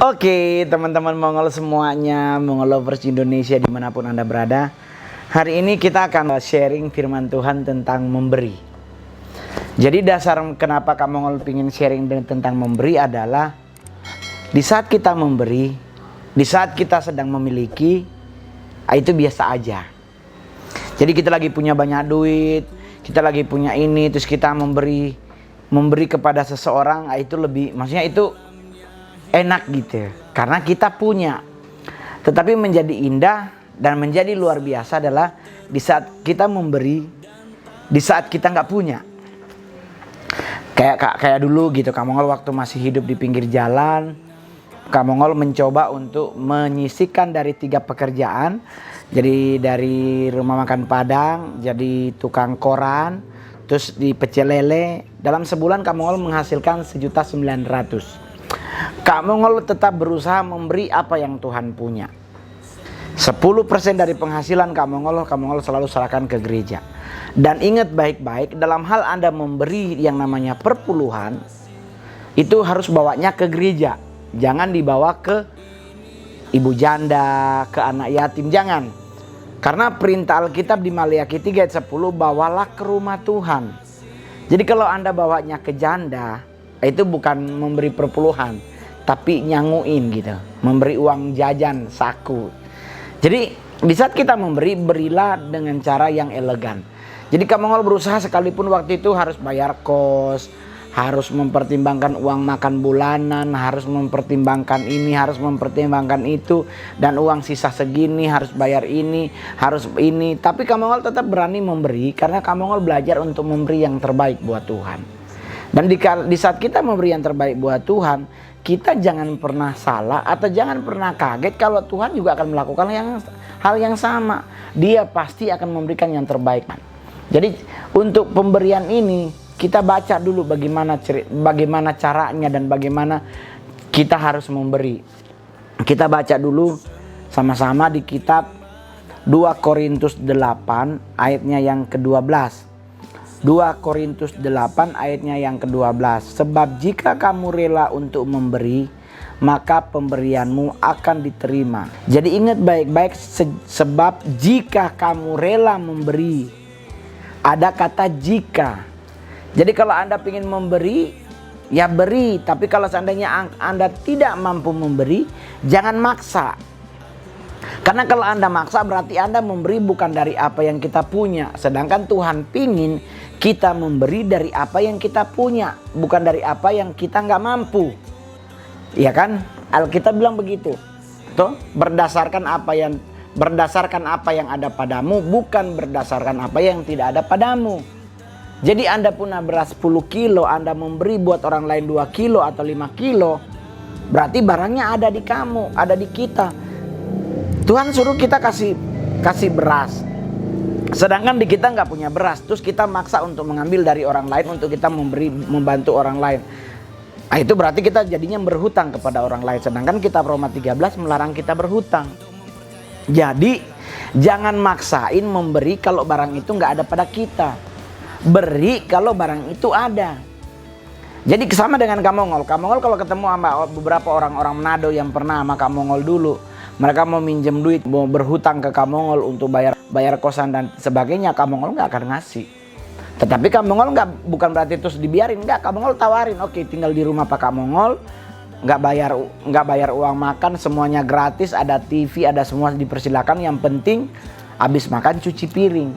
Oke, teman-teman Mongol semuanya, Mongol lovers Indonesia dimanapun Anda berada. Hari ini kita akan sharing firman Tuhan tentang memberi. Jadi dasar kenapa Kak Mongol ingin sharing tentang memberi adalah di saat kita memberi, di saat kita sedang memiliki, itu biasa aja. Jadi kita lagi punya banyak duit, kita lagi punya ini, terus kita memberi kepada seseorang, itu lebih, maksudnya itu enak gitu, karena kita punya. Tetapi menjadi indah dan menjadi luar biasa adalah di saat kita memberi, di saat kita nggak punya. Kayak dulu gitu, Kak Mongol waktu masih hidup di pinggir jalan, Kak Mongol mencoba untuk menyisihkan dari 3 pekerjaan. Jadi dari rumah makan Padang, jadi tukang koran, terus di pecel lele. Dalam sebulan Kak Mongol menghasilkan 1.900.000. Kak Mongol tetap berusaha memberi apa yang Tuhan punya. 10% dari penghasilan Kak Mongol selalu serahkan ke gereja. Dan ingat baik-baik, dalam hal Anda memberi yang namanya perpuluhan, itu harus bawanya ke gereja. Jangan dibawa ke ibu janda, ke anak yatim, jangan. Karena perintah Alkitab di Maliaki 3 ayat 10, bawalah ke rumah Tuhan. Jadi kalau Anda bawanya ke janda, itu bukan memberi perpuluhan, tapi nyanguin gitu, memberi uang jajan saku. Jadi di saat kita memberi, berilah dengan cara yang elegan. Jadi Kak Mongol berusaha sekalipun waktu itu harus bayar kos, harus mempertimbangkan uang makan bulanan, harus mempertimbangkan ini, harus mempertimbangkan itu, dan uang sisa segini harus bayar ini, harus ini. Tapi Kak Mongol tetap berani memberi karena Kak Mongol belajar untuk memberi yang terbaik buat Tuhan. Dan di saat kita memberi yang terbaik buat Tuhan, kita jangan pernah salah atau jangan pernah kaget kalau Tuhan juga akan melakukan hal yang sama. Dia pasti akan memberikan yang terbaik. Jadi untuk pemberian ini kita baca dulu bagaimana caranya dan bagaimana kita harus memberi. Kita baca dulu sama-sama di kitab 2 Korintus 8 ayatnya yang ke-12. 2 Korintus 8 ayatnya yang ke-12. Sebab jika kamu rela untuk memberi, maka pemberianmu akan diterima. Jadi ingat baik-baik, sebab jika kamu rela memberi. Ada kata jika. Jadi kalau Anda ingin memberi, ya beri. Tapi kalau seandainya Anda tidak mampu memberi, jangan maksa. Karena kalau Anda maksa berarti Anda memberi bukan dari apa yang kita punya. Sedangkan Tuhan pingin kita memberi dari apa yang kita punya, bukan dari apa yang kita nggak mampu. Ya kan? Alkitab bilang begitu. Tuh, berdasarkan apa yang ada padamu, bukan berdasarkan apa yang tidak ada padamu. Jadi Anda punya beras 10 kilo, Anda memberi buat orang lain 2 kilo atau 5 kilo, berarti barangnya ada di kamu, ada di kita. Tuhan suruh kita kasih beras, sedangkan di kita nggak punya beras, terus kita maksa untuk mengambil dari orang lain untuk kita membantu orang lain. Nah, itu berarti kita jadinya berhutang kepada orang lain, sedangkan kitab Roma 13 melarang kita berhutang. Jadi jangan maksain memberi kalau barang itu nggak ada pada kita. Beri kalau barang itu ada. Jadi sama dengan Kak Mongol. Kak Mongol kalau ketemu sama beberapa orang-orang Manado yang pernah sama Kak Mongol dulu, mereka mau minjem duit, mau berhutang ke Kak Mongol untuk bayar kosan dan sebagainya, Kak Mongol nggak akan ngasih. Tetapi Kak Mongol bukan berarti terus dibiarin, nggak. Kak Mongol tawarin, oke, tinggal di rumah Pak Kak Mongol, nggak bayar uang makan, semuanya gratis, ada TV, ada semua dipersilakan. Yang penting habis makan cuci piring,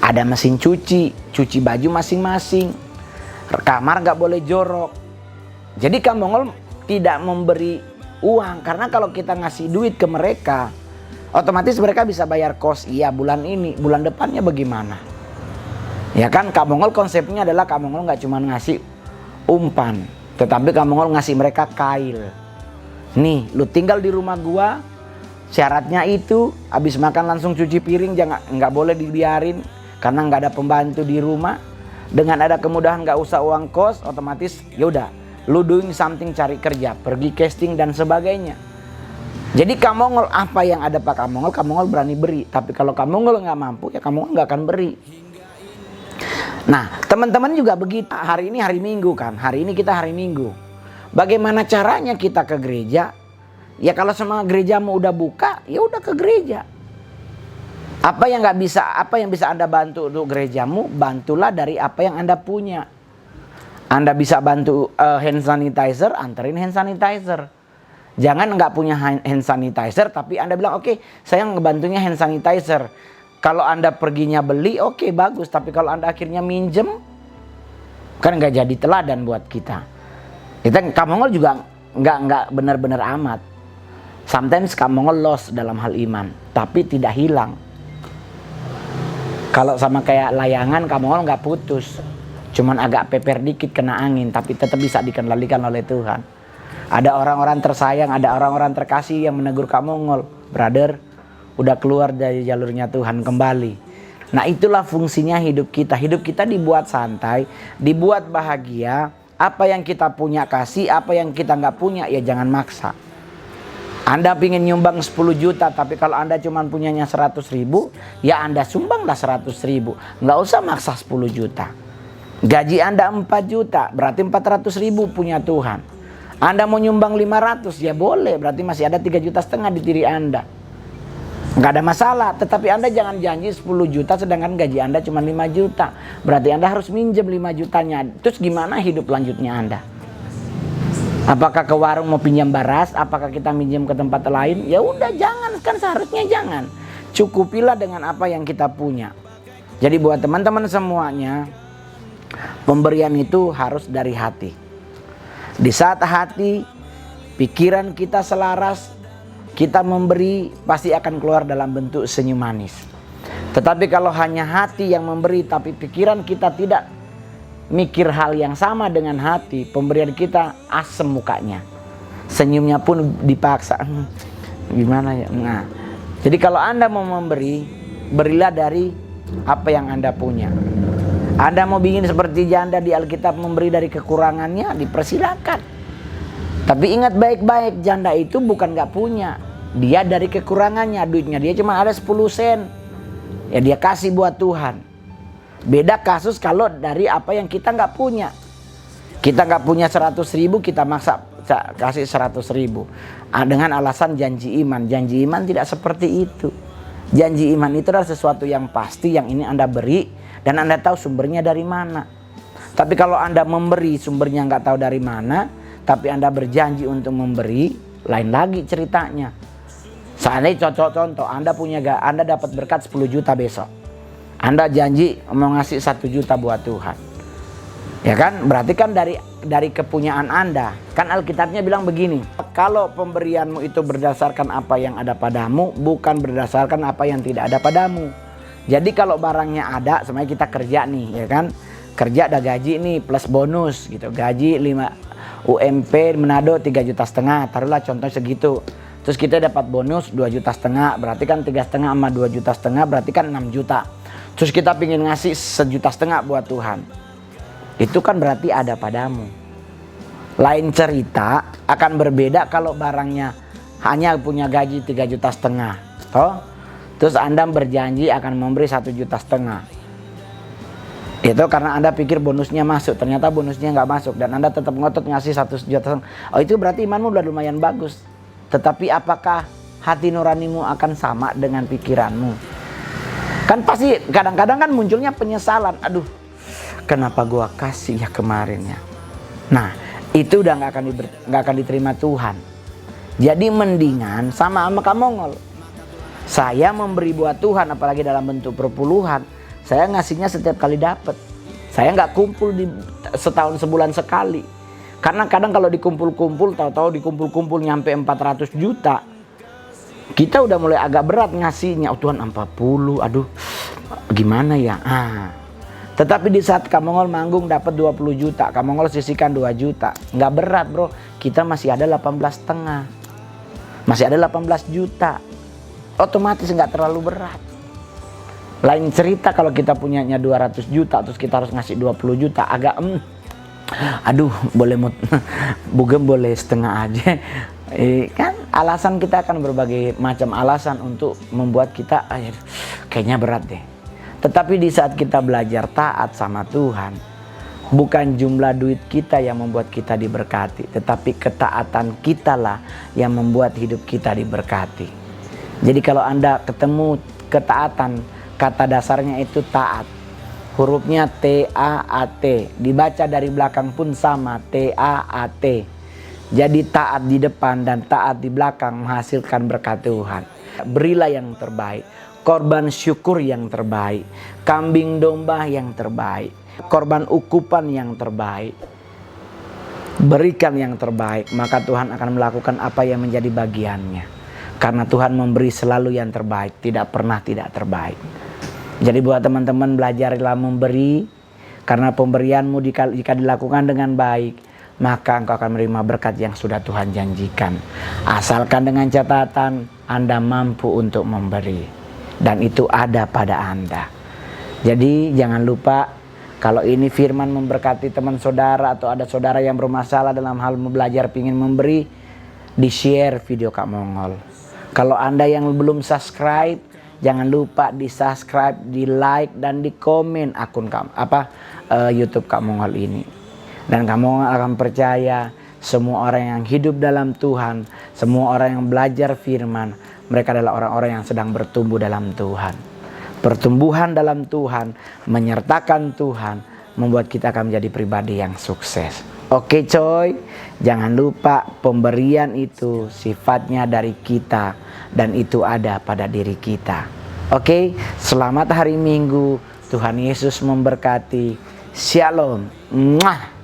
ada mesin cuci baju masing-masing, kamar nggak boleh jorok. Jadi Kak Mongol tidak memberi uang, karena kalau kita ngasih duit ke mereka, otomatis mereka bisa bayar kos, iya bulan ini, bulan depannya bagaimana? Ya kan, Kak Mongol konsepnya adalah Kak Mongol nggak cuma ngasih umpan, tetapi Kak Mongol ngasih mereka kail. Nih, lu tinggal di rumah gua, syaratnya itu habis makan langsung cuci piring, nggak boleh dibiarin karena nggak ada pembantu di rumah. Dengan ada kemudahan nggak usah uang kos, otomatis yaudah, lu doing something, cari kerja, pergi casting dan sebagainya. Jadi Kak Mongol apa yang ada Pak Kak Mongol berani beri. Tapi kalau Kak Mongol nggak mampu, ya Kak Mongol nggak akan beri. Nah, teman-teman juga begitu. Hari ini hari Minggu kan. Hari ini kita hari Minggu. Bagaimana caranya kita ke gereja? Ya kalau semua gerejamu udah buka, ya udah ke gereja. Apa yang bisa Anda bantu untuk gerejamu, bantulah dari apa yang Anda punya. Anda bisa bantu hand sanitizer, anterin hand sanitizer. Jangan nggak punya hand sanitizer, tapi Anda bilang, oke, saya ngebantunya hand sanitizer. Kalau Anda perginya beli, oke, bagus. Tapi kalau Anda akhirnya minjem, kan nggak jadi teladan buat kita. Kamongol juga nggak benar-benar amat. Sometimes Kamongol lost dalam hal iman, tapi tidak hilang. Kalau sama kayak layangan, Kamongol nggak putus. Cuman agak peper dikit kena angin, tapi tetap bisa dikendalikan oleh Tuhan. Ada orang-orang tersayang, ada orang-orang terkasih yang menegur Kamongol. Brother, udah keluar dari jalurnya Tuhan, kembali. Nah itulah fungsinya hidup kita. Hidup kita dibuat santai, dibuat bahagia. Apa yang kita punya kasih, apa yang kita nggak punya ya jangan maksa. Anda pingin nyumbang 10 juta, tapi kalau Anda cuma punyanya 100.000, ya Anda sumbanglah 100.000. Nggak usah maksa 10 juta. Gaji Anda 4 juta, berarti 400.000 punya Tuhan. Anda mau nyumbang 500, ya boleh, berarti masih ada 3,5 juta di diri Anda. Nggak ada masalah, tetapi Anda jangan janji 10 juta sedangkan gaji Anda cuma 5 juta. Berarti Anda harus minjem 5 jutanya. Terus gimana hidup lanjutnya Anda? Apakah ke warung mau pinjam baras? Apakah kita minjem ke tempat lain? Ya udah jangan, kan seharusnya jangan. Cukupilah dengan apa yang kita punya. Jadi buat teman-teman semuanya, pemberian itu harus dari hati. Di saat hati, pikiran kita selaras, kita memberi pasti akan keluar dalam bentuk senyum manis. Tetapi kalau hanya hati yang memberi tapi pikiran kita tidak mikir hal yang sama dengan hati, pemberian kita asem mukanya, senyumnya pun dipaksa. Gimana ya? Nah, jadi kalau Anda mau memberi, berilah dari apa yang Anda punya. Anda mau bikin seperti janda di Alkitab, memberi dari kekurangannya, dipersilakan. Tapi ingat baik-baik, janda itu bukan gak punya, dia dari kekurangannya, duitnya dia cuma ada 10 sen, ya dia kasih buat Tuhan. Beda kasus kalau dari apa yang kita nggak punya. Kita nggak punya 100.000, kita maksa kasih 100.000 dengan alasan janji iman. Janji iman tidak seperti itu. Janji iman itu adalah sesuatu yang pasti, yang ini Anda beri dan Anda tahu sumbernya dari mana. Tapi kalau Anda memberi sumbernya nggak tahu dari mana, tapi Anda berjanji untuk memberi, lain lagi ceritanya. Seandainya contoh, Anda Anda dapat berkat 10 juta besok. Anda janji mau ngasih 1 juta buat Tuhan. Ya kan? Berarti kan dari kepunyaan Anda. Kan Alkitabnya bilang begini. Kalau pemberianmu itu berdasarkan apa yang ada padamu, bukan berdasarkan apa yang tidak ada padamu. Jadi kalau barangnya ada, sebenarnya kita kerja nih, ya kan? Kerja ada gaji nih plus bonus gitu. Gaji 5 UMP Manado 3,5 juta. Taruhlah contoh segitu. Terus kita dapat bonus 2,5 juta. Berarti kan 3,5 sama 2,5 juta, berarti kan 6 juta. Terus kita ingin ngasih 1,5 juta buat Tuhan. Itu kan berarti ada padamu. Lain cerita akan berbeda kalau barangnya hanya punya gaji 3,5 juta. Toh? Terus Anda berjanji akan memberi 1,5 juta. Itu karena Anda pikir bonusnya masuk. Ternyata bonusnya nggak masuk. Dan Anda tetap ngotot ngasih 1,5 juta. Oh itu berarti imanmu udah lumayan bagus. Tetapi apakah hati nuranimu akan sama dengan pikiranmu? Kan pasti kadang-kadang kan munculnya penyesalan. Aduh, kenapa gua kasih ya kemarin ya. Nah, itu udah nggak akan diterima Tuhan. Jadi mendingan sama Kamongol. Saya memberi buat Tuhan, apalagi dalam bentuk perpuluhan. Saya ngasihnya setiap kali dapat. Saya nggak kumpul di setahun sebulan sekali. Karena kadang kalau dikumpul-kumpul, tahu-tahu dikumpul-kumpul nyampe 400 juta. Kita udah mulai agak berat ngasihnya. Oh Tuhan 40, aduh gimana ya. Tetapi di saat Kamongol manggung dapat 20 juta, Kamongol sisihkan 2 juta. Nggak berat bro, kita masih ada 18,5. Masih ada 18 juta. Otomatis nggak terlalu berat. Lain cerita kalau kita punyanya 200 juta terus kita harus ngasih 20 juta. Agak aduh boleh bugem boleh setengah aja. Kan alasan kita akan berbagai macam alasan untuk membuat kita kayaknya berat deh. Tetapi di saat kita belajar taat sama Tuhan, Bukan jumlah duit kita yang membuat kita diberkati, tetapi ketaatan kita lah yang membuat hidup kita diberkati. Jadi kalau Anda ketemu ketaatan, kata dasarnya itu taat. Hurufnya T-A-A-T. Dibaca dari belakang pun sama, T-A-A-T. Jadi taat di depan dan taat di belakang menghasilkan berkat Tuhan. Berilah yang terbaik. Korban syukur yang terbaik. Kambing domba yang terbaik. Korban ukupan yang terbaik. Berikan yang terbaik, maka Tuhan akan melakukan apa yang menjadi bagiannya. Karena Tuhan memberi selalu yang terbaik, tidak pernah tidak terbaik. Jadi buat teman-teman, belajarlah memberi, karena pemberianmu jika dilakukan dengan baik, maka engkau akan menerima berkat yang sudah Tuhan janjikan. Asalkan dengan catatan Anda mampu untuk memberi, dan itu ada pada Anda. Jadi jangan lupa, kalau ini firman memberkati teman saudara atau ada saudara yang bermasalah dalam hal belajar pingin memberi, di-share video Kak Mongol. Kalau Anda yang belum subscribe, jangan lupa di-subscribe, di-like dan di-komen akun YouTube Kak Mongol ini. Dan Kak Mongol akan percaya semua orang yang hidup dalam Tuhan, semua orang yang belajar firman, mereka adalah orang-orang yang sedang bertumbuh dalam Tuhan. Pertumbuhan dalam Tuhan, menyertakan Tuhan, membuat kita akan menjadi pribadi yang sukses. Oke coy, jangan lupa pemberian itu sifatnya dari kita dan itu ada pada diri kita. Oke, selamat hari Minggu, Tuhan Yesus memberkati. Shalom. Mwah.